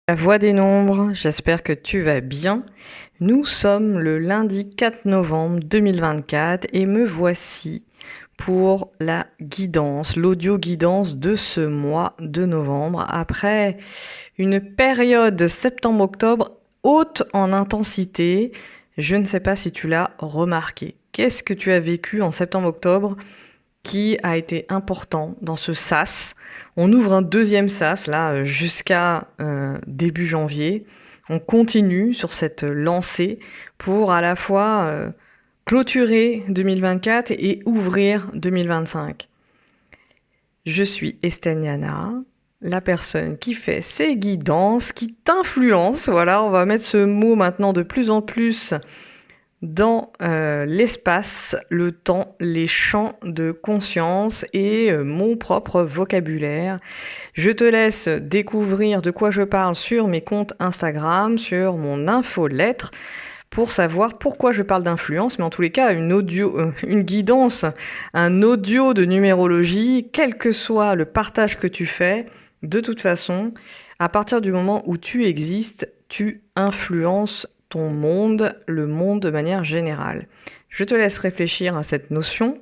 La voix des nombres, j'espère que tu vas bien. Nous sommes le lundi 4 novembre 2024 et me voici pour la guidance, l'audio guidance de ce mois de novembre après une période septembre-octobre haute en intensité. Je ne sais pas si tu l'as remarqué. Qu'est-ce que tu as vécu en septembre-octobre qui a été important dans ce sas? On ouvre un deuxième sas là jusqu'à début janvier. On continue sur cette lancée pour à la fois clôturer 2024 et ouvrir 2025. Je suis Esteniana, la personne qui fait ces guidances, qui t'influence. Voilà, on va mettre ce mot maintenant de plus en plus dans l'espace, le temps, les champs de conscience et mon propre vocabulaire. Je te laisse découvrir de quoi je parle sur mes comptes Instagram, sur mon infolettre, pour savoir pourquoi je parle d'influence, mais en tous les cas, une guidance, un audio de numérologie, quel que soit le partage que tu fais, de toute façon, à partir du moment où tu existes, tu influences ton monde, le monde de manière générale. Je te laisse réfléchir à cette notion.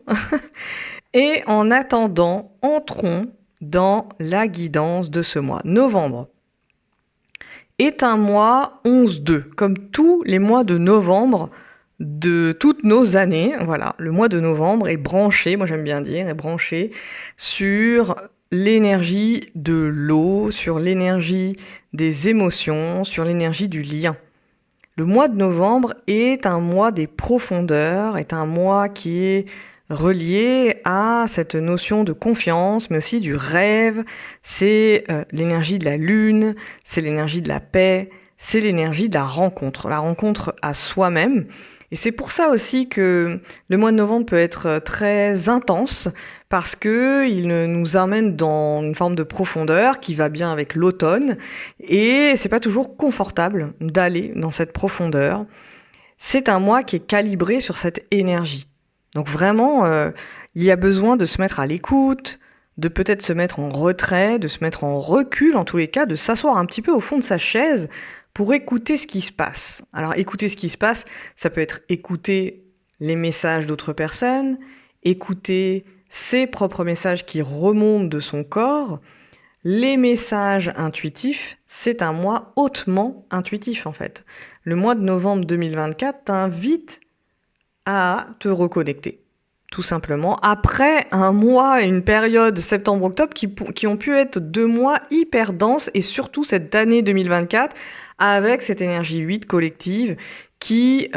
Et en attendant, entrons dans la guidance de ce mois. Novembre est un mois 11-2, comme tous les mois de novembre de toutes nos années. Voilà, le mois de novembre est branché, moi j'aime bien dire, est branché sur l'énergie de l'eau, sur l'énergie des émotions, sur l'énergie du lien. Le mois de novembre est un mois des profondeurs, est un mois qui est relié à cette notion de confiance, mais aussi du rêve. C'est l'énergie de la lune, c'est l'énergie de la paix, c'est l'énergie de la rencontre à soi-même. Et c'est pour ça aussi que le mois de novembre peut être très intense, parce qu'il nous amène dans une forme de profondeur qui va bien avec l'automne, et c'est pas toujours confortable d'aller dans cette profondeur. C'est un mois qui est calibré sur cette énergie. Donc vraiment, il y a besoin de se mettre à l'écoute, de peut-être se mettre en retrait, de se mettre en recul, en tous les cas, de s'asseoir un petit peu au fond de sa chaise pour écouter ce qui se passe. Alors écouter ce qui se passe, ça peut être écouter les messages d'autres personnes, écouter ses propres messages qui remontent de son corps. Les messages intuitifs, c'est un mois hautement intuitif en fait. Le mois de novembre 2024 t'invite à te reconnecter, tout simplement. Après un mois et une période septembre-octobre qui ont pu être 2 mois hyper denses, et surtout cette année 2024 avec cette énergie 8 collective qui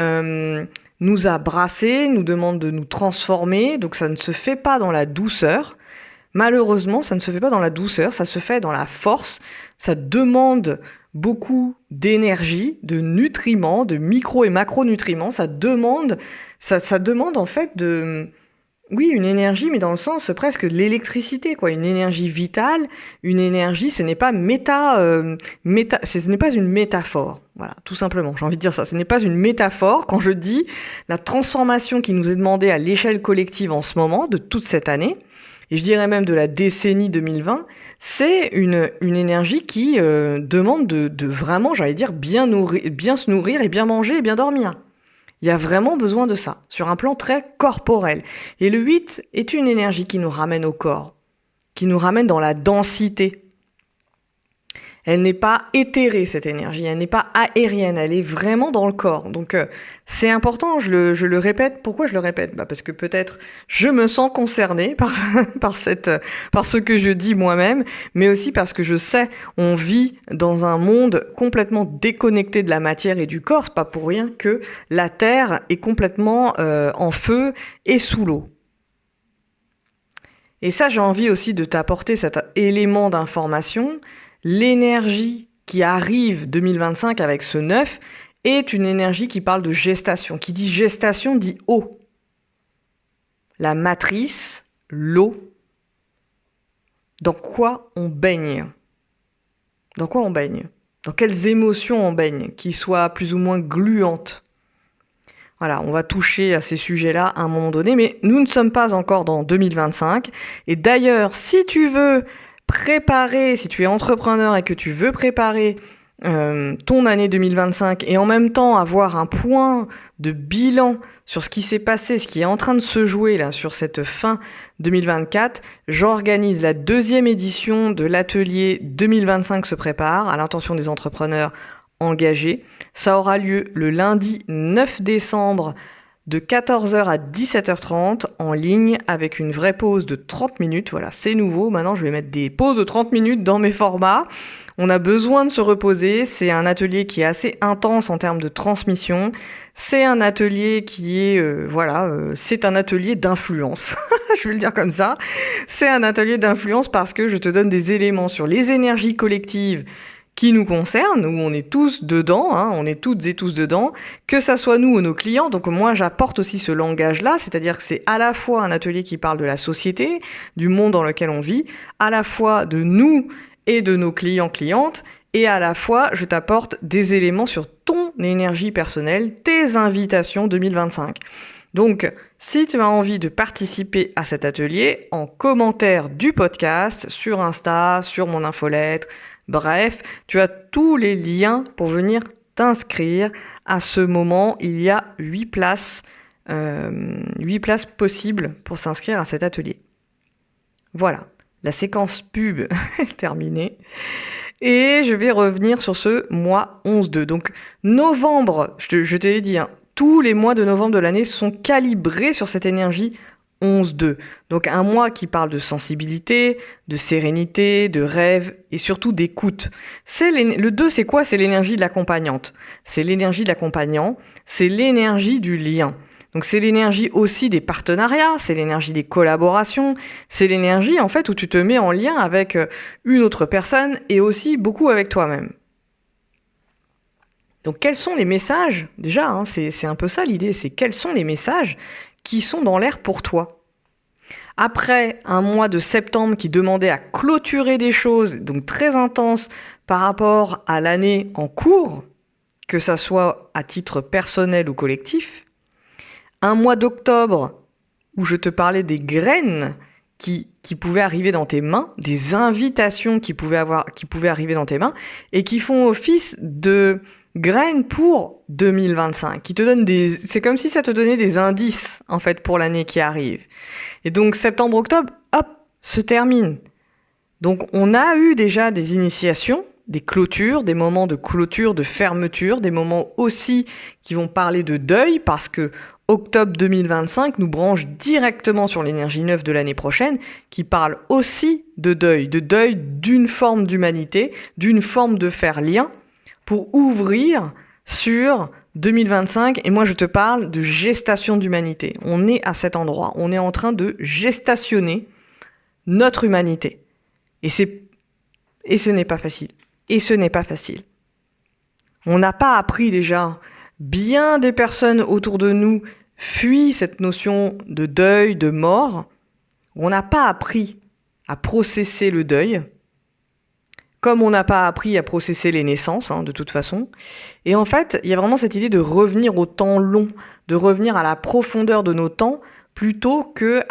nous a brassés, nous demande de nous transformer. Donc ça ne se fait pas dans la douceur. Malheureusement, ça ne se fait pas dans la douceur, ça se fait dans la force. Ça demande beaucoup d'énergie, de nutriments, de micro et macronutriments. Ça demande en fait oui, une énergie, mais dans le sens presque de l'électricité, quoi. Une énergie vitale, une énergie, ce n'est pas ce n'est pas une métaphore. Voilà, tout simplement. J'ai envie de dire ça. Ce n'est pas une métaphore quand je dis la transformation qui nous est demandée à l'échelle collective en ce moment, de toute cette année, et je dirais même de la décennie 2020, c'est une énergie qui demande de vraiment, j'allais dire, bien se nourrir et bien manger et bien dormir. Il y a vraiment besoin de ça, sur un plan très corporel. Et le 8 est une énergie qui nous ramène au corps, qui nous ramène dans la densité. Elle n'est pas éthérée, cette énergie, elle n'est pas aérienne, elle est vraiment dans le corps. Donc c'est important, je le répète. Pourquoi je le répète ? Parce que peut-être je me sens concernée par ce que je dis moi-même, mais aussi parce que je sais, on vit dans un monde complètement déconnecté de la matière et du corps. C'est pas pour rien que la Terre est complètement en feu et sous l'eau. Et ça, j'ai envie aussi de t'apporter cet élément d'information. L'énergie qui arrive 2025 avec ce 9 est une énergie qui parle de gestation. Qui dit gestation dit eau. La matrice, l'eau. Dans quoi on baigne ? Dans quoi on baigne ? Dans quelles émotions on baigne, qui soient plus ou moins gluantes ? Voilà, on va toucher à ces sujets-là à un moment donné, mais nous ne sommes pas encore dans 2025. Et d'ailleurs, si tu veux préparer, si tu es entrepreneur et que tu veux préparer ton année 2025 et en même temps avoir un point de bilan sur ce qui s'est passé, ce qui est en train de se jouer là sur cette fin 2024, j'organise la 2e édition de l'atelier 2025 se prépare à l'intention des entrepreneurs engagés. Ça aura lieu le lundi 9 décembre de 14h à 17h30 en ligne avec une vraie pause de 30 minutes. Voilà, c'est nouveau. Maintenant, je vais mettre des pauses de 30 minutes dans mes formats. On a besoin de se reposer. C'est un atelier qui est assez intense en termes de transmission. C'est un atelier qui est, c'est un atelier d'influence. Je vais le dire comme ça. C'est un atelier d'influence parce que je te donne des éléments sur les énergies collectives qui nous concerne, où on est tous dedans, on est toutes et tous dedans, que ça soit nous ou nos clients. Donc moi, j'apporte aussi ce langage-là, c'est-à-dire que c'est à la fois un atelier qui parle de la société, du monde dans lequel on vit, à la fois de nous et de nos clients-clientes, et à la fois, je t'apporte des éléments sur ton énergie personnelle, tes invitations 2025. Donc, si tu as envie de participer à cet atelier, en commentaire du podcast, sur Insta, sur mon infolettre, bref, tu as tous les liens pour venir t'inscrire à ce moment. Il y a 8 places possibles pour s'inscrire à cet atelier. Voilà, la séquence pub est terminée. Et je vais revenir sur ce mois 11-2. Donc novembre, je te l'ai dit, tous les mois de novembre de l'année sont calibrés sur cette énergie 11-2. Donc un mois qui parle de sensibilité, de sérénité, de rêve et surtout d'écoute. Le 2, c'est quoi? C'est l'énergie de l'accompagnante. C'est l'énergie de l'accompagnant, c'est l'énergie du lien. Donc c'est l'énergie aussi des partenariats, c'est l'énergie des collaborations, c'est l'énergie en fait où tu te mets en lien avec une autre personne et aussi beaucoup avec toi-même. Donc quels sont les messages? Déjà, c'est un peu ça l'idée, c'est quels sont les messages qui sont dans l'air pour toi. Après un mois de septembre qui demandait à clôturer des choses, donc très intenses par rapport à l'année en cours, que ça soit à titre personnel ou collectif, un mois d'octobre où je te parlais des graines qui pouvaient arriver dans tes mains, des invitations qui pouvaient arriver dans tes mains et qui font office de graines pour 2025, qui te donnent c'est comme si ça te donnait des indices, en fait, pour l'année qui arrive. Et donc, septembre-octobre, hop, se termine. Donc, on a eu déjà des initiations, des clôtures, des moments de clôture, de fermeture, des moments aussi qui vont parler de deuil, parce que octobre 2025 nous branche directement sur l'énergie neuve de l'année prochaine, qui parle aussi de deuil d'une forme d'humanité, d'une forme de faire lien, pour ouvrir sur 2025. Et moi, je te parle de gestation d'humanité. On est à cet endroit. On est en train de gestationner notre humanité. Et ce n'est pas facile. On n'a pas appris déjà. Bien des personnes autour de nous fuient cette notion de deuil, de mort. On n'a pas appris à processer le deuil. Comme on n'a pas appris à processer les naissances, de toute façon. Et en fait, il y a vraiment cette idée de revenir au temps long, de revenir à la profondeur de nos temps, plutôt que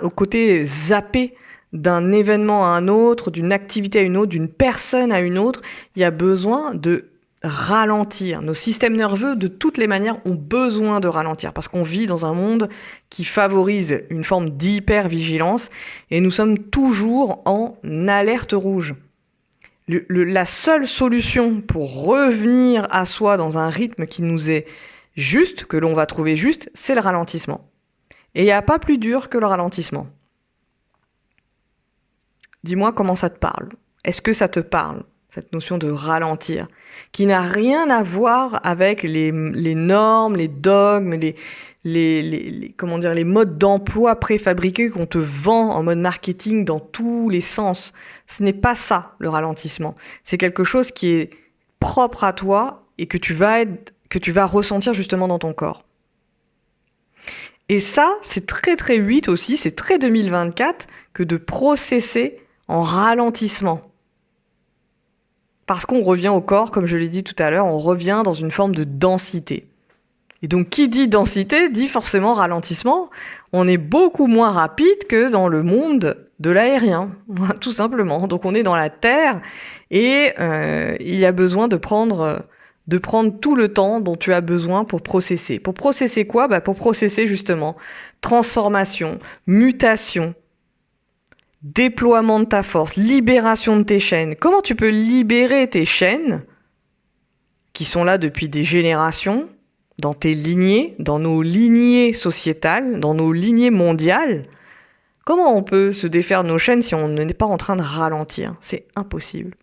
au côté zappé d'un événement à un autre, d'une activité à une autre, d'une personne à une autre. Il y a besoin de ralentir. Nos systèmes nerveux, de toutes les manières, ont besoin de ralentir, parce qu'on vit dans un monde qui favorise une forme d'hyper-vigilance, et nous sommes toujours en alerte rouge. La seule solution pour revenir à soi dans un rythme qui nous est juste, que l'on va trouver juste, c'est le ralentissement. Et il n'y a pas plus dur que le ralentissement. Dis-moi comment ça te parle. Est-ce que ça te parle, cette notion de ralentir, qui n'a rien à voir avec les normes, les dogmes, les modes d'emploi préfabriqués qu'on te vend en mode marketing dans tous les sens. Ce n'est pas ça, le ralentissement. C'est quelque chose qui est propre à toi et que tu vas ressentir justement dans ton corps. Et ça, c'est très très 8 aussi, c'est très 2024 que de processer en ralentissement. Parce qu'on revient au corps, comme je l'ai dit tout à l'heure, on revient dans une forme de densité. Et donc, qui dit densité dit forcément ralentissement. On est beaucoup moins rapide que dans le monde de l'aérien, tout simplement. Donc, on est dans la Terre et il y a besoin de prendre tout le temps dont tu as besoin pour processer. Pour processer quoi ? Pour processer justement transformation, mutation, déploiement de ta force, libération de tes chaînes. Comment tu peux libérer tes chaînes qui sont là depuis des générations, dans tes lignées, dans nos lignées sociétales, dans nos lignées mondiales? Comment on peut se défaire de nos chaînes si on n'est pas en train de ralentir? C'est impossible.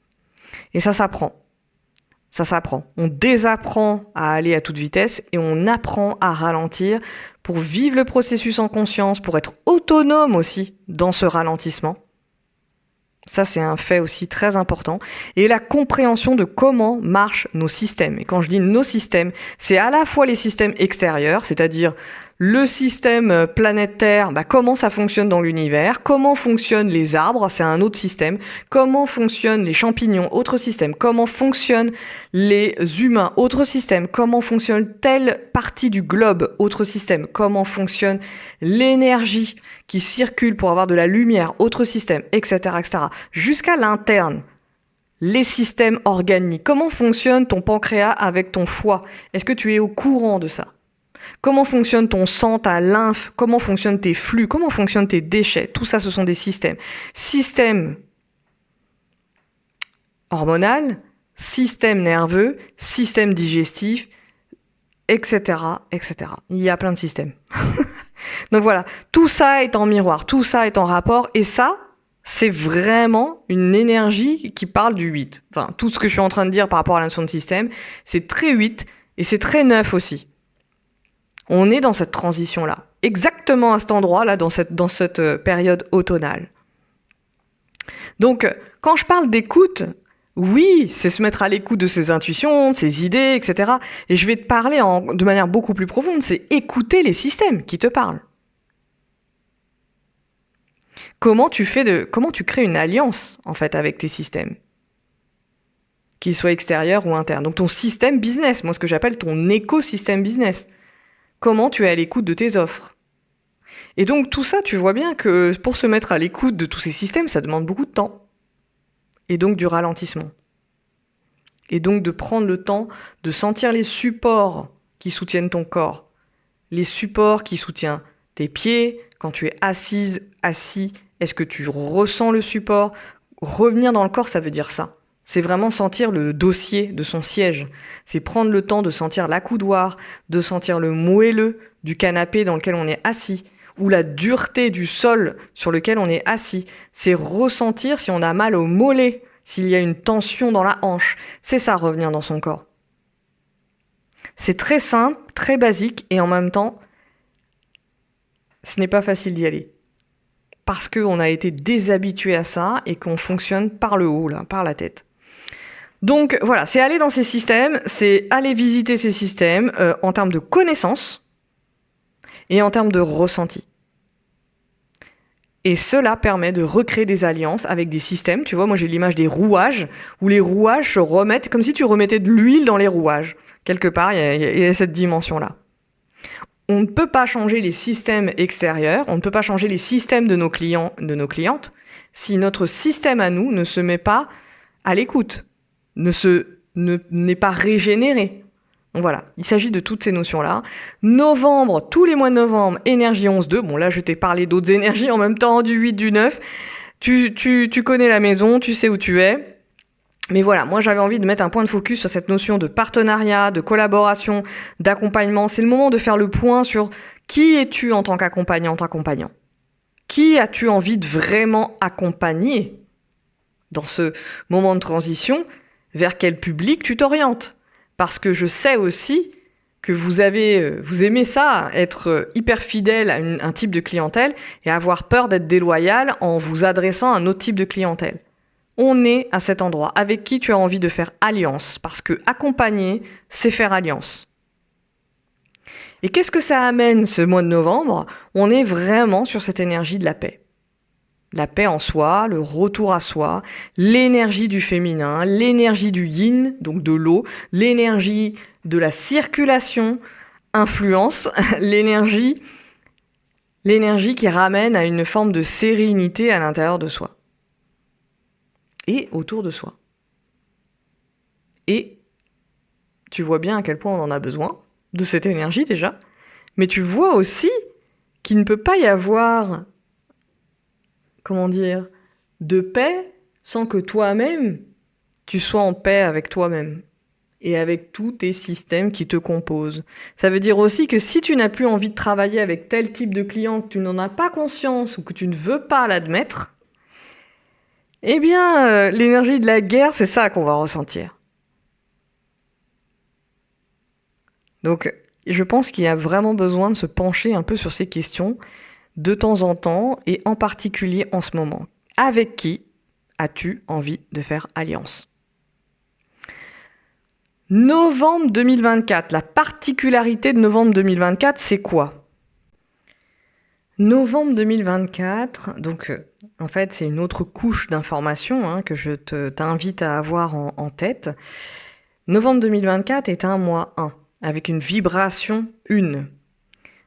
Et ça s'apprend. Ça s'apprend. On désapprend à aller à toute vitesse et on apprend à ralentir pour vivre le processus en conscience, pour être autonome aussi dans ce ralentissement. Ça, c'est un fait aussi très important. Et la compréhension de comment marchent nos systèmes. Et quand je dis nos systèmes, c'est à la fois les systèmes extérieurs, c'est-à-dire le système planète Terre, comment ça fonctionne dans l'univers, comment fonctionnent les arbres, c'est un autre système, comment fonctionnent les champignons, autre système, comment fonctionnent les humains, autre système, comment fonctionne telle partie du globe, autre système, comment fonctionne l'énergie qui circule pour avoir de la lumière, autre système, etc., etc., jusqu'à l'interne. Les systèmes organiques. Comment fonctionne ton pancréas avec ton foie? Est-ce que tu es au courant de ça? Comment fonctionne ton sang, ta lymphe? Comment fonctionnent tes flux? Comment fonctionnent tes déchets? Tout ça, ce sont des systèmes. Système hormonal, système nerveux, système digestif, etc., etc. Il y a plein de systèmes. Donc voilà, tout ça est en miroir, tout ça est en rapport, et ça, c'est vraiment une énergie qui parle du 8. Enfin, tout ce que je suis en train de dire par rapport à la notion de système, c'est très 8 et c'est très 9 aussi. On est dans cette transition-là, exactement à cet endroit-là, dans cette période automnale. Donc, quand je parle d'écoute, oui, c'est se mettre à l'écoute de ses intuitions, de ses idées, etc. Et je vais te parler de manière beaucoup plus profonde, c'est écouter les systèmes qui te parlent. Comment tu crées une alliance, en fait, avec tes systèmes, qu'ils soient extérieurs ou internes. Donc ton système business, moi ce que j'appelle ton écosystème business. Comment tu es à l'écoute de tes offres. Et donc tout ça, tu vois bien que pour se mettre à l'écoute de tous ces systèmes, ça demande beaucoup de temps. Et donc du ralentissement. Et donc de prendre le temps de sentir les supports qui soutiennent ton corps. Les supports qui soutiennent tes pieds. Quand tu es assise, assis, est-ce que tu ressens le support? Revenir dans le corps, ça veut dire ça. C'est vraiment sentir le dossier de son siège. C'est prendre le temps de sentir l'accoudoir, de sentir le moelleux du canapé dans lequel on est assis, ou la dureté du sol sur lequel on est assis. C'est ressentir si on a mal au mollet, s'il y a une tension dans la hanche. C'est ça, revenir dans son corps. C'est très simple, très basique, et en même temps, ce n'est pas facile d'y aller. Parce qu'on a été déshabitué à ça et qu'on fonctionne par le haut, là, par la tête. Donc voilà, c'est aller dans ces systèmes, c'est aller visiter ces systèmes en termes de connaissances et en termes de ressenti. Et cela permet de recréer des alliances avec des systèmes. Tu vois, moi j'ai l'image des rouages, où les rouages se remettent, comme si tu remettais de l'huile dans les rouages. Quelque part, il y a cette dimension-là. On ne peut pas changer les systèmes extérieurs, on ne peut pas changer les systèmes de nos clients, de nos clientes, si notre système à nous ne se met pas à l'écoute, n'est pas régénéré. Donc voilà, il s'agit de toutes ces notions-là. Novembre, tous les mois de novembre, énergie 11-2. Bon là, je t'ai parlé d'autres énergies en même temps, du 8, du 9. Tu connais la maison, tu sais où tu es. Mais voilà, moi j'avais envie de mettre un point de focus sur cette notion de partenariat, de collaboration, d'accompagnement. C'est le moment de faire le point sur qui es-tu en tant qu'accompagnante, accompagnant. Qui as-tu envie de vraiment accompagner dans ce moment de transition? Vers quel public tu t'orientes? Parce que je sais aussi que vous aimez ça, être hyper fidèle à un type de clientèle et avoir peur d'être déloyal en vous adressant à un autre type de clientèle. On est à cet endroit. Avec qui tu as envie de faire alliance? Parce que accompagner, c'est faire alliance. Et qu'est-ce que ça amène ce mois de novembre? On est vraiment sur cette énergie de la paix. La paix en soi, le retour à soi, l'énergie du féminin, l'énergie du yin, donc de l'eau, l'énergie de la circulation, influence l'énergie qui ramène à une forme de sérénité à l'intérieur de soi et autour de soi. Et tu vois bien à quel point on en a besoin de cette énergie déjà, mais tu vois aussi qu'il ne peut pas y avoir, de paix sans que toi-même, tu sois en paix avec toi-même et avec tous tes systèmes qui te composent. Ça veut dire aussi que si tu n'as plus envie de travailler avec tel type de client, que tu n'en as pas conscience ou que tu ne veux pas l'admettre, eh bien, l'énergie de la guerre, c'est ça qu'on va ressentir. Donc, je pense qu'il y a vraiment besoin de se pencher un peu sur ces questions de temps en temps et en particulier en ce moment. Avec qui as-tu envie de faire alliance ? Novembre 2024, la particularité de novembre 2024, c'est quoi ? Novembre 2024, donc en fait c'est une autre couche d'informations que je t'invite à avoir en tête. Novembre 2024 est un mois 1, avec une vibration 1.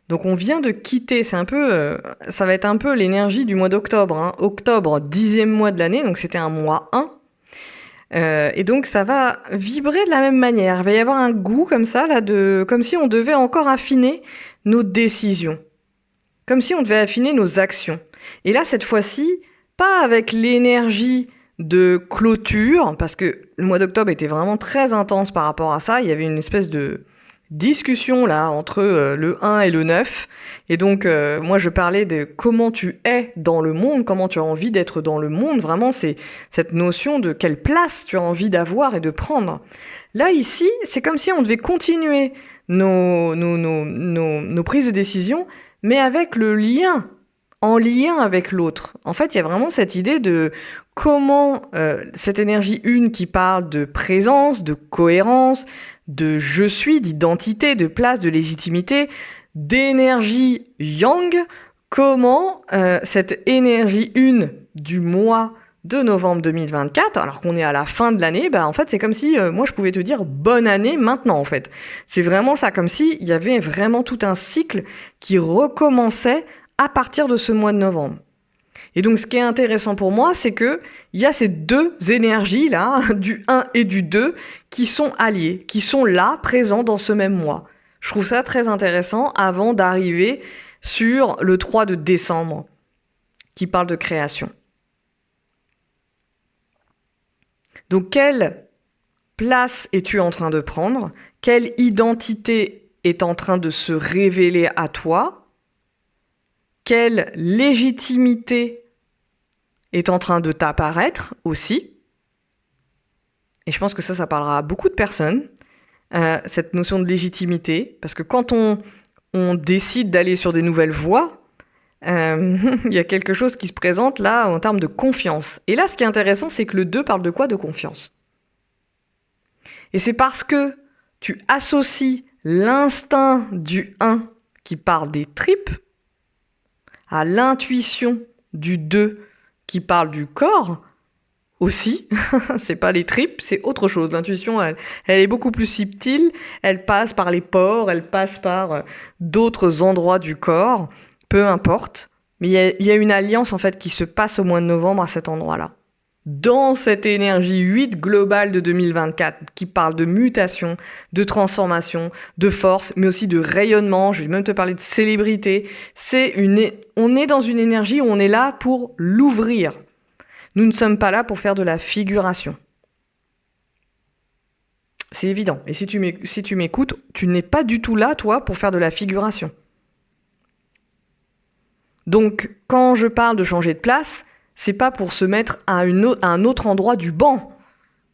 Donc on vient de quitter, ça va être un peu l'énergie du mois d'octobre. Octobre, 10e mois de l'année, donc c'était un mois 1. Et donc ça va vibrer de la même manière. Il va y avoir un goût comme ça, comme si on devait encore affiner nos décisions. Comme si on devait affiner nos actions. Et là, cette fois-ci, pas avec l'énergie de clôture, parce que le mois d'octobre était vraiment très intense par rapport à ça. Il y avait une espèce de discussion là entre le 1 et le 9. Et donc, moi, je parlais de comment tu es dans le monde, comment tu as envie d'être dans le monde. Vraiment, c'est cette notion de quelle place tu as envie d'avoir et de prendre. Là, ici, c'est comme si on devait continuer nos prises de décision, mais avec en lien avec l'autre. En fait, il y a vraiment cette idée de comment cette énergie 1 qui parle de présence, de cohérence, de je suis, d'identité, de place, de légitimité, d'énergie yang, comment cette énergie 1 du mois de novembre 2024, alors qu'on est à la fin de l'année, en fait, c'est comme si moi, je pouvais te dire bonne année maintenant, en fait. C'est vraiment ça, comme s'il y avait vraiment tout un cycle qui recommençait à partir de ce mois de novembre. Et donc, ce qui est intéressant pour moi, c'est que il y a ces deux énergies-là, du 1 et du 2, qui sont alliées, qui sont là, présents dans ce même mois. Je trouve ça très intéressant avant d'arriver sur le 3 de décembre, qui parle de création. Donc, quelle place es-tu en train de prendre ? Quelle identité est en train de se révéler à toi ? Quelle légitimité est en train de t'apparaître aussi ? Et je pense que ça parlera à beaucoup de personnes, cette notion de légitimité, parce que quand on décide d'aller sur des nouvelles voies, il y a quelque chose qui se présente là en termes de confiance. Et là, ce qui est intéressant, c'est que le 2 parle de quoi ? De confiance. Et c'est parce que tu associes l'instinct du 1 qui parle des tripes à l'intuition du 2 qui parle du corps aussi. C'est pas les tripes, c'est autre chose. L'intuition, elle est beaucoup plus subtile. Elle passe par les pores, elle passe par d'autres endroits du corps. Peu importe, mais il y a une alliance en fait qui se passe au mois de novembre à cet endroit-là. Dans cette énergie 8 globale de 2024 qui parle de mutation, de transformation, de force, mais aussi de rayonnement, je vais même te parler de célébrité, on est dans une énergie où on est là pour l'ouvrir. Nous ne sommes pas là pour faire de la figuration. C'est évident. Et si tu m'écoutes, tu n'es pas du tout là, toi, pour faire de la figuration. Donc, quand je parle de changer de place, c'est pas pour se mettre à un autre endroit du banc.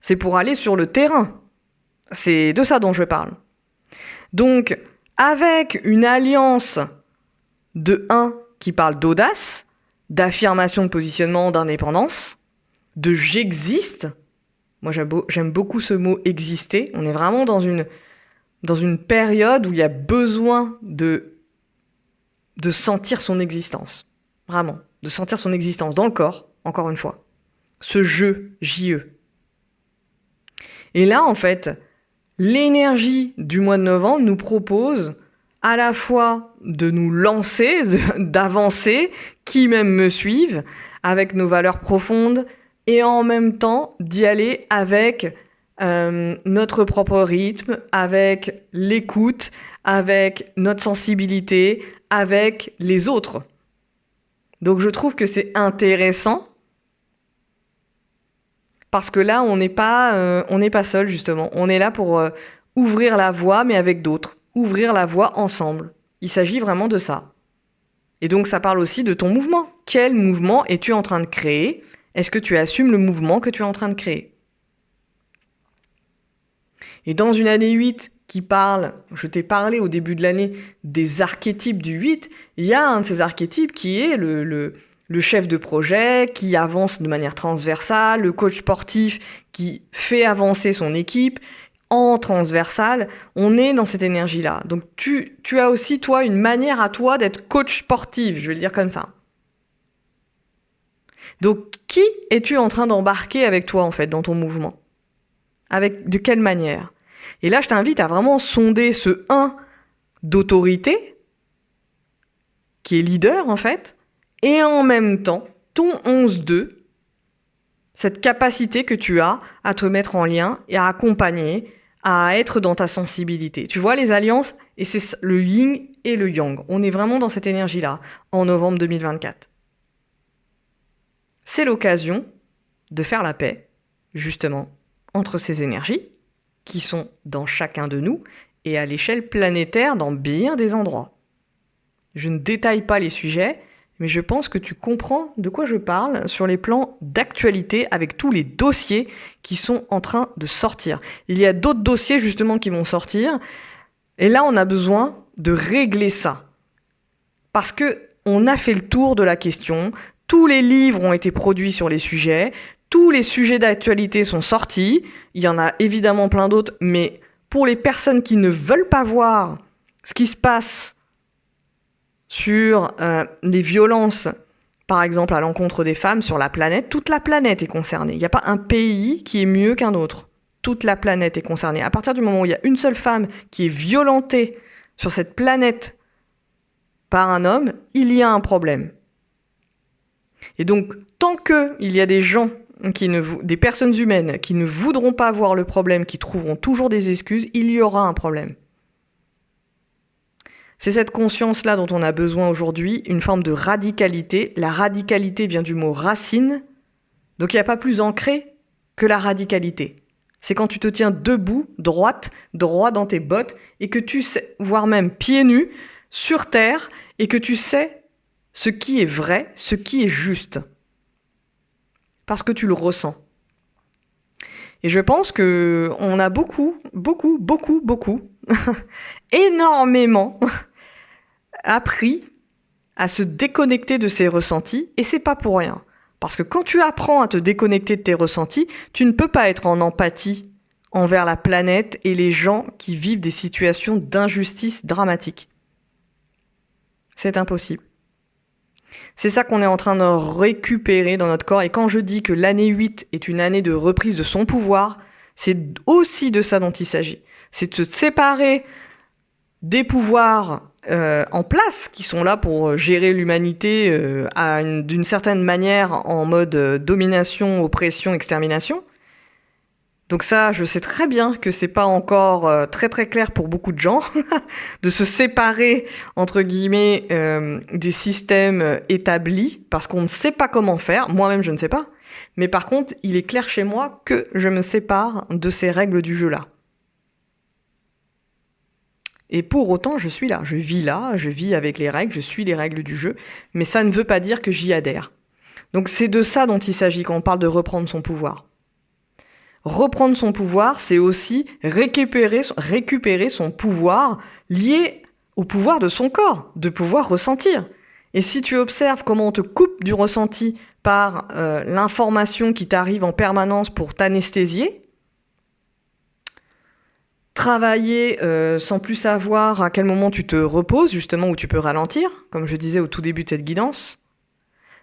C'est pour aller sur le terrain. C'est de ça dont je parle. Donc, avec une alliance de 1 qui parle d'audace, d'affirmation de positionnement, d'indépendance, de j'existe. Moi, j'aime beaucoup ce mot exister. On est vraiment dans une période où il y a besoin de sentir son existence. Vraiment. De sentir son existence dans le corps, encore une fois. Ce je, J-E. Et là, en fait, l'énergie du mois de novembre nous propose à la fois de nous lancer, d'avancer, qui même me suivent, avec nos valeurs profondes, et en même temps d'y aller avec notre propre rythme, avec l'écoute, avec notre sensibilité, avec les autres. Donc je trouve que c'est intéressant parce que là on n'est pas seul justement. On est là pour ouvrir la voie mais avec d'autres, ouvrir la voie ensemble. Il s'agit vraiment de ça. Et donc ça parle aussi de ton mouvement. Quel mouvement es-tu en train de créer ? Est-ce que tu assumes le mouvement que tu es en train de créer ? Et dans une année 8 qui parle, je t'ai parlé au début de l'année des archétypes du 8, il y a un de ces archétypes qui est le chef de projet, qui avance de manière transversale, le coach sportif qui fait avancer son équipe en transversal. On est dans cette énergie-là. Donc tu as aussi, toi, une manière à toi d'être coach sportif, je vais le dire comme ça. Donc qui es-tu en train d'embarquer avec toi, en fait, dans ton mouvement ? De quelle manière ? Et là, je t'invite à vraiment sonder ce 1 d'autorité, qui est leader en fait, et en même temps, ton 11-2, cette capacité que tu as à te mettre en lien et à accompagner, à être dans ta sensibilité. Tu vois les alliances, et c'est le yin et le yang. On est vraiment dans cette énergie-là, en novembre 2024. C'est l'occasion de faire la paix, justement, entre ces énergies qui sont dans chacun de nous et à l'échelle planétaire dans bien des endroits. Je ne détaille pas les sujets, mais je pense que tu comprends de quoi je parle sur les plans d'actualité avec tous les dossiers qui sont en train de sortir. Il y a d'autres dossiers justement qui vont sortir et là on a besoin de régler ça. Parce que on a fait le tour de la question, tous les livres ont été produits sur les sujets, tous les sujets d'actualité sont sortis, il y en a évidemment plein d'autres, mais pour les personnes qui ne veulent pas voir ce qui se passe sur les violences, par exemple à l'encontre des femmes sur la planète, toute la planète est concernée. Il n'y a pas un pays qui est mieux qu'un autre. Toute la planète est concernée. À partir du moment où il y a une seule femme qui est violentée sur cette planète par un homme, il y a un problème. Et donc, tant qu'il y a des gens des personnes humaines qui ne voudront pas voir le problème, qui trouveront toujours des excuses, il y aura un problème. C'est cette conscience-là dont on a besoin aujourd'hui, une forme de radicalité. La radicalité vient du mot racine, donc il n'y a pas plus ancré que la radicalité. C'est quand tu te tiens debout, droit dans tes bottes, et que tu sais, voire même pieds nus, sur terre, et que tu sais ce qui est vrai, ce qui est juste. Parce que tu le ressens. Et je pense qu'on a beaucoup, énormément appris à se déconnecter de ses ressentis, et c'est pas pour rien. Parce que quand tu apprends à te déconnecter de tes ressentis, tu ne peux pas être en empathie envers la planète et les gens qui vivent des situations d'injustice dramatiques. C'est impossible. C'est ça qu'on est en train de récupérer dans notre corps. Et quand je dis que l'année 8 est une année de reprise de son pouvoir, c'est aussi de ça dont il s'agit. C'est de se séparer des pouvoirs en place qui sont là pour gérer l'humanité d'une certaine manière en mode domination, oppression, extermination. Donc ça, je sais très bien que c'est pas encore très très clair pour beaucoup de gens de se séparer entre guillemets des systèmes établis parce qu'on ne sait pas comment faire. Moi-même, je ne sais pas. Mais par contre, il est clair chez moi que je me sépare de ces règles du jeu-là. Et pour autant, je suis là, je vis avec les règles, je suis les règles du jeu, mais ça ne veut pas dire que j'y adhère. Donc c'est de ça dont il s'agit quand on parle de reprendre son pouvoir. Reprendre son pouvoir, c'est aussi récupérer son pouvoir lié au pouvoir de son corps, de pouvoir ressentir. Et si tu observes comment on te coupe du ressenti par l'information qui t'arrive en permanence pour t'anesthésier, travailler sans plus savoir à quel moment tu te reposes, justement, où tu peux ralentir, comme je disais au tout début de cette guidance,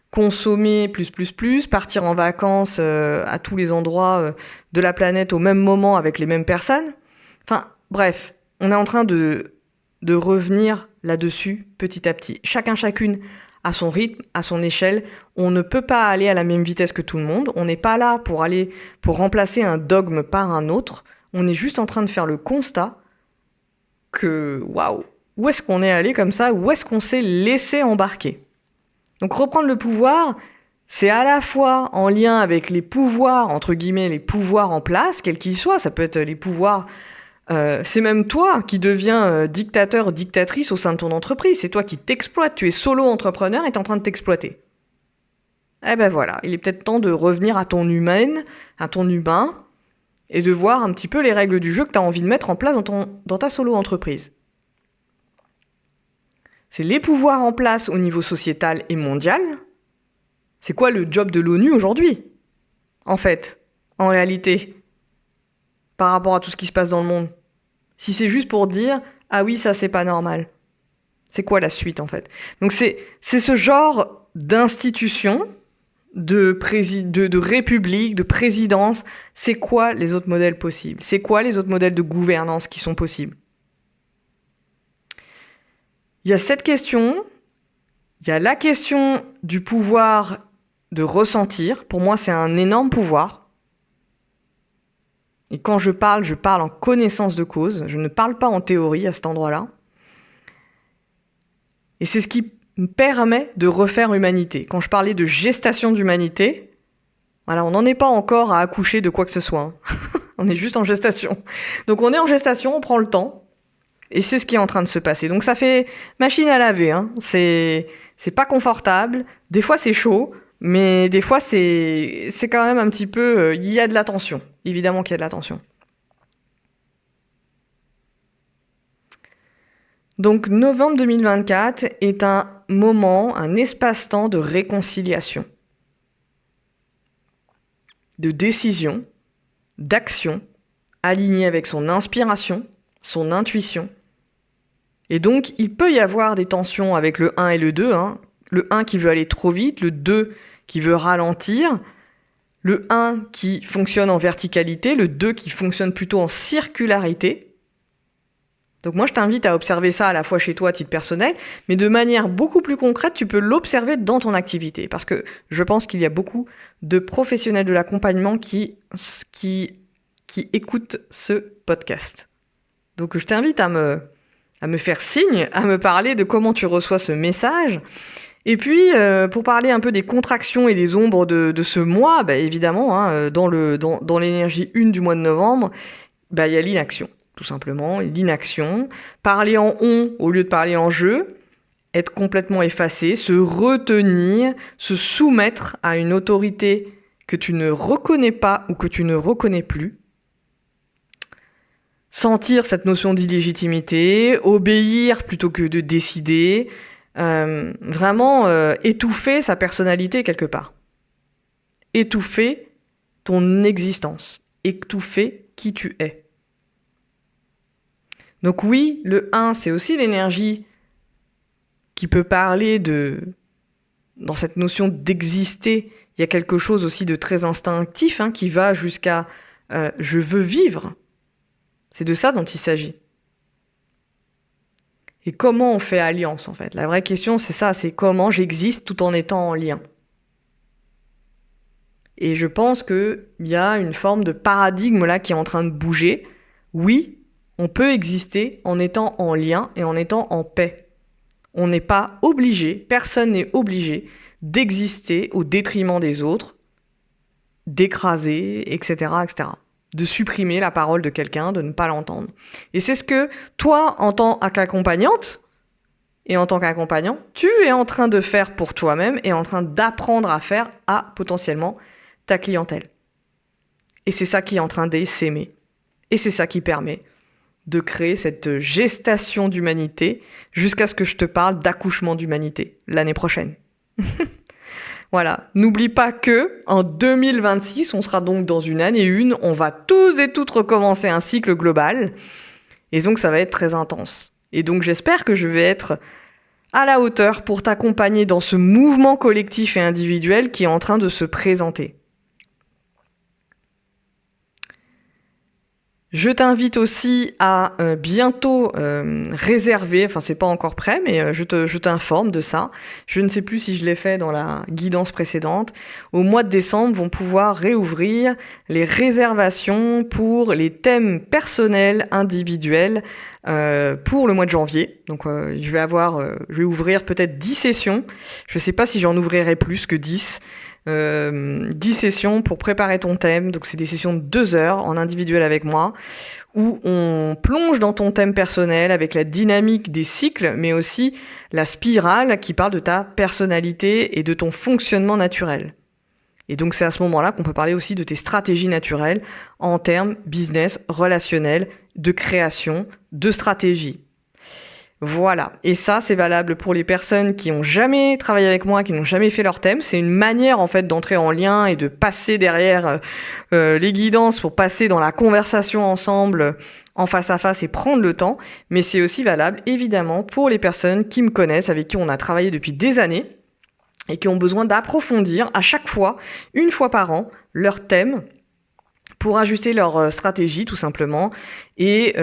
consommer plus, partir en vacances à tous les endroits de la planète au même moment avec les mêmes personnes. Enfin, bref, on est en train de de revenir là-dessus petit à petit. Chacune à son rythme, à son échelle. On ne peut pas aller à la même vitesse que tout le monde. On n'est pas là pour remplacer un dogme par un autre. On est juste en train de faire le constat que, waouh, où est-ce qu'on est allé comme ça? Où est-ce qu'on s'est laissé embarquer? Donc reprendre le pouvoir, c'est à la fois en lien avec les pouvoirs, entre guillemets, les pouvoirs en place, quels qu'ils soient. Ça peut être les pouvoirs... c'est même toi qui deviens dictateur, dictatrice au sein de ton entreprise. C'est toi qui t'exploites. Tu es solo-entrepreneur et tu es en train de t'exploiter. Eh ben voilà, il est peut-être temps de revenir à ton humaine, à ton humain, et de voir un petit peu les règles du jeu que tu as envie de mettre en place dans ta solo-entreprise. C'est les pouvoirs en place au niveau sociétal et mondial. C'est quoi le job de l'ONU aujourd'hui? En fait, en réalité, par rapport à tout ce qui se passe dans le monde. Si c'est juste pour dire « Ah oui, ça c'est pas normal ». C'est quoi la suite en fait? Donc c'est ce genre d'institution, de république, de présidence. C'est quoi les autres modèles possibles? C'est quoi les autres modèles de gouvernance qui sont possibles? Il y a cette question, il y a la question du pouvoir de ressentir. Pour moi, c'est un énorme pouvoir. Et quand je parle en connaissance de cause. Je ne parle pas en théorie à cet endroit-là. Et c'est ce qui me permet de refaire humanité. Quand je parlais de gestation d'humanité, voilà, on n'en est pas encore à accoucher de quoi que ce soit. Hein. On est juste en gestation. Donc on est en gestation, on prend le temps. Et c'est ce qui est en train de se passer. Donc ça fait machine à laver. Hein. C'est pas confortable. Des fois c'est chaud. Mais des fois c'est quand même un petit peu... Il y a de la tension. Évidemment qu'il y a de la tension. Donc novembre 2024 est un moment, un espace-temps de réconciliation, de décision, d'action, aligné avec son inspiration, son intuition. Et donc il peut y avoir des tensions avec le 1 et le 2, hein. Le 1 qui veut aller trop vite, le 2 qui veut ralentir, le 1 qui fonctionne en verticalité, le 2 qui fonctionne plutôt en circularité. Donc moi, je t'invite à observer ça à la fois chez toi à titre personnel, mais de manière beaucoup plus concrète, tu peux l'observer dans ton activité. Parce que je pense qu'il y a beaucoup de professionnels de l'accompagnement qui écoutent ce podcast. Donc je t'invite à me faire signe, à me parler de comment tu reçois ce message. Et puis, pour parler un peu des contractions et des ombres de ce mois, bah, évidemment, hein, dans l'énergie 1 du mois de novembre, bah, il y a l'inaction. Tout simplement, l'inaction, parler en on au lieu de parler en je, être complètement effacé, se retenir, se soumettre à une autorité que tu ne reconnais pas ou que tu ne reconnais plus, sentir cette notion d'illégitimité, obéir plutôt que de décider, vraiment étouffer sa personnalité quelque part, étouffer ton existence, étouffer qui tu es. Donc oui, le 1, c'est aussi l'énergie qui peut parler dans cette notion d'exister, il y a quelque chose aussi de très instinctif hein, qui va jusqu'à je veux vivre. C'est de ça dont il s'agit. Et comment on fait alliance en fait? La vraie question c'est ça, c'est comment j'existe tout en étant en lien. Et je pense qu'il y a une forme de paradigme là qui est en train de bouger. Oui, on peut exister en étant en lien et en étant en paix. On n'est pas obligé, personne n'est obligé d'exister au détriment des autres, d'écraser, etc., etc. De supprimer la parole de quelqu'un, de ne pas l'entendre. Et c'est ce que toi, en tant qu'accompagnante et en tant qu'accompagnant, tu es en train de faire pour toi-même et en train d'apprendre à faire à potentiellement ta clientèle. Et c'est ça qui est en train d'essaimer. Et c'est ça qui permet de créer cette gestation d'humanité jusqu'à ce que je te parle d'accouchement d'humanité l'année prochaine. Voilà, n'oublie pas que en 2026, on sera donc dans une année 1, on va tous et toutes recommencer un cycle global et donc ça va être très intense. Et donc j'espère que je vais être à la hauteur pour t'accompagner dans ce mouvement collectif et individuel qui est en train de se présenter. Je t'invite aussi à bientôt réserver, enfin c'est pas encore prêt, mais je t'informe de ça. Je ne sais plus si je l'ai fait dans la guidance précédente. Au mois de décembre, vont pouvoir réouvrir les réservations pour les thèmes personnels individuels pour le mois de janvier. Donc je vais ouvrir peut-être 10 sessions. Je sais pas si j'en ouvrirai plus que 10. 10 sessions pour préparer ton thème. Donc c'est des sessions de 2 heures en individuel avec moi où on plonge dans ton thème personnel avec la dynamique des cycles, mais aussi la spirale qui parle de ta personnalité et de ton fonctionnement naturel. Et donc c'est à ce moment-là qu'on peut parler aussi de tes stratégies naturelles en termes business, relationnel, de création, de stratégie. Voilà, et ça c'est valable pour les personnes qui n'ont jamais travaillé avec moi, qui n'ont jamais fait leur thème. C'est une manière en fait d'entrer en lien et de passer derrière les guidances pour passer dans la conversation ensemble en face à face et prendre le temps. Mais c'est aussi valable évidemment pour les personnes qui me connaissent, avec qui on a travaillé depuis des années et qui ont besoin d'approfondir à chaque fois, une fois par an, leur thème pour ajuster leur stratégie tout simplement et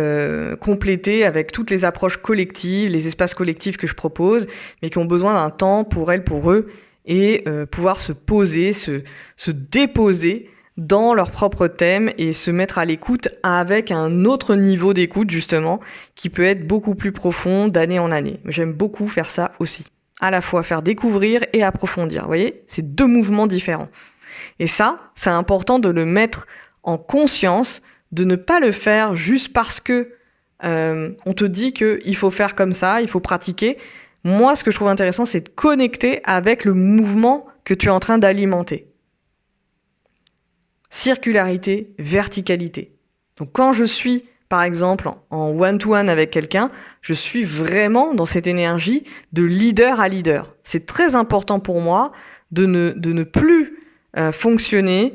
compléter avec toutes les approches collectives, les espaces collectifs que je propose, mais qui ont besoin d'un temps pour elles, pour eux, et pouvoir se poser, se déposer dans leur propre thème et se mettre à l'écoute avec un autre niveau d'écoute justement qui peut être beaucoup plus profond d'année en année. J'aime beaucoup faire ça aussi. À la fois faire découvrir et approfondir. Vous voyez, c'est 2 mouvements différents. Et ça, c'est important de le mettre en conscience, de ne pas le faire juste parce que on te dit qu'il faut faire comme ça, il faut pratiquer. Moi, ce que je trouve intéressant, c'est de connecter avec le mouvement que tu es en train d'alimenter. Circularité, verticalité. Donc quand je suis, par exemple, en one-to-one avec quelqu'un, je suis vraiment dans cette énergie de leader à leader. C'est très important pour moi de ne plus fonctionner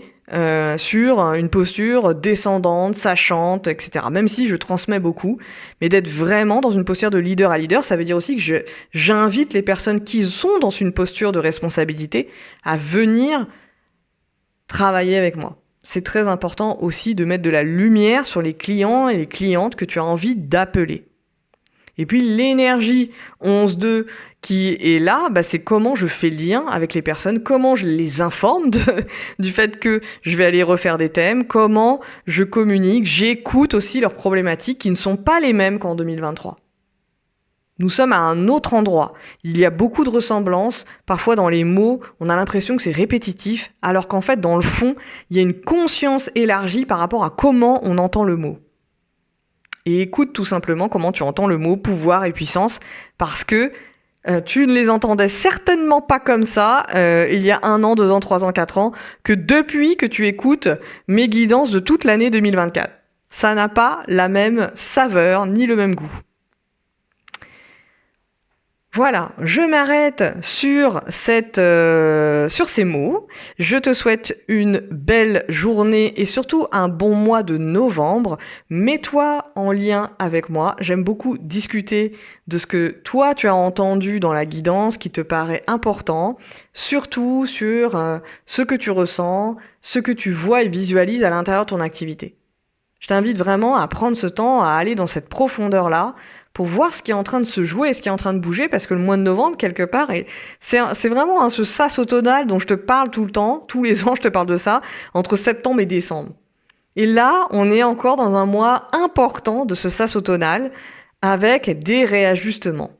sur une posture descendante, sachante, etc. Même si je transmets beaucoup, mais d'être vraiment dans une posture de leader à leader, ça veut dire aussi que j'invite les personnes qui sont dans une posture de responsabilité à venir travailler avec moi. C'est très important aussi de mettre de la lumière sur les clients et les clientes que tu as envie d'appeler. Et puis l'énergie 11-2 qui est là, c'est comment je fais lien avec les personnes, comment je les informe du fait que je vais aller refaire des thèmes, comment je communique, j'écoute aussi leurs problématiques qui ne sont pas les mêmes qu'en 2023. Nous sommes à un autre endroit. Il y a beaucoup de ressemblances. Parfois, dans les mots, on a l'impression que c'est répétitif, alors qu'en fait, dans le fond, il y a une conscience élargie par rapport à comment on entend le mot. Et écoute tout simplement comment tu entends le mot pouvoir et puissance, parce que tu ne les entendais certainement pas comme ça il y a 1 an, 2 ans, 3 ans, 4 ans, que depuis que tu écoutes mes guidances de toute l'année 2024. Ça n'a pas la même saveur ni le même goût. Voilà, je m'arrête sur ces mots. Je te souhaite une belle journée et surtout un bon mois de novembre. Mets-toi en lien avec moi. J'aime beaucoup discuter de ce que toi tu as entendu dans la guidance qui te paraît important, surtout sur ce que tu ressens, ce que tu vois et visualises à l'intérieur de ton activité. Je t'invite vraiment à prendre ce temps, à aller dans cette profondeur-là, pour voir ce qui est en train de se jouer et ce qui est en train de bouger, parce que le mois de novembre, quelque part, c'est vraiment ce sas automnal dont je te parle tout le temps, tous les ans je te parle de ça, entre septembre et décembre. Et là, on est encore dans un mois important de ce sas automnal, avec des réajustements.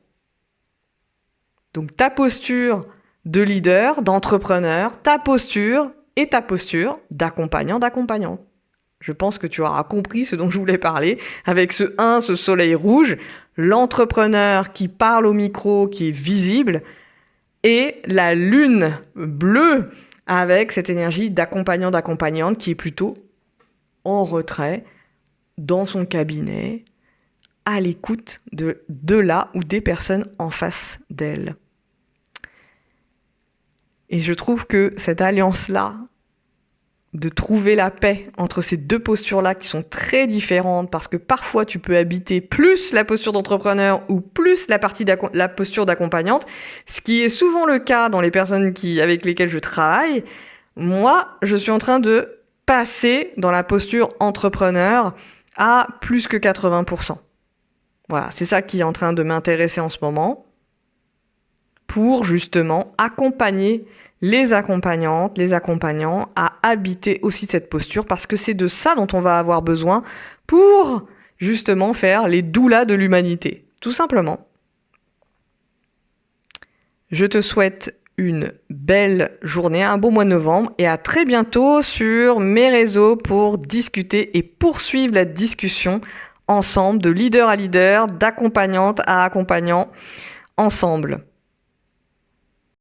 Donc ta posture de leader, d'entrepreneur, ta posture et ta posture d'accompagnante. Je pense que tu auras compris ce dont je voulais parler avec ce soleil rouge, l'entrepreneur qui parle au micro, qui est visible, et la lune bleue avec cette énergie d'accompagnante qui est plutôt en retrait, dans son cabinet, à l'écoute de là ou des personnes en face d'elle. Et je trouve que cette alliance-là, de trouver la paix entre ces 2 postures-là qui sont très différentes, parce que parfois tu peux habiter plus la posture d'entrepreneur ou plus la posture d'accompagnante, ce qui est souvent le cas dans les personnes avec lesquelles je travaille. Moi, je suis en train de passer dans la posture entrepreneur à plus que 80%. Voilà, c'est ça qui est en train de m'intéresser en ce moment pour justement accompagner les accompagnantes, les accompagnants à habiter aussi cette posture parce que c'est de ça dont on va avoir besoin pour justement faire les doulas de l'humanité, tout simplement. Je te souhaite une belle journée, un beau mois de novembre et à très bientôt sur mes réseaux pour discuter et poursuivre la discussion ensemble de leader à leader, d'accompagnante à accompagnant ensemble.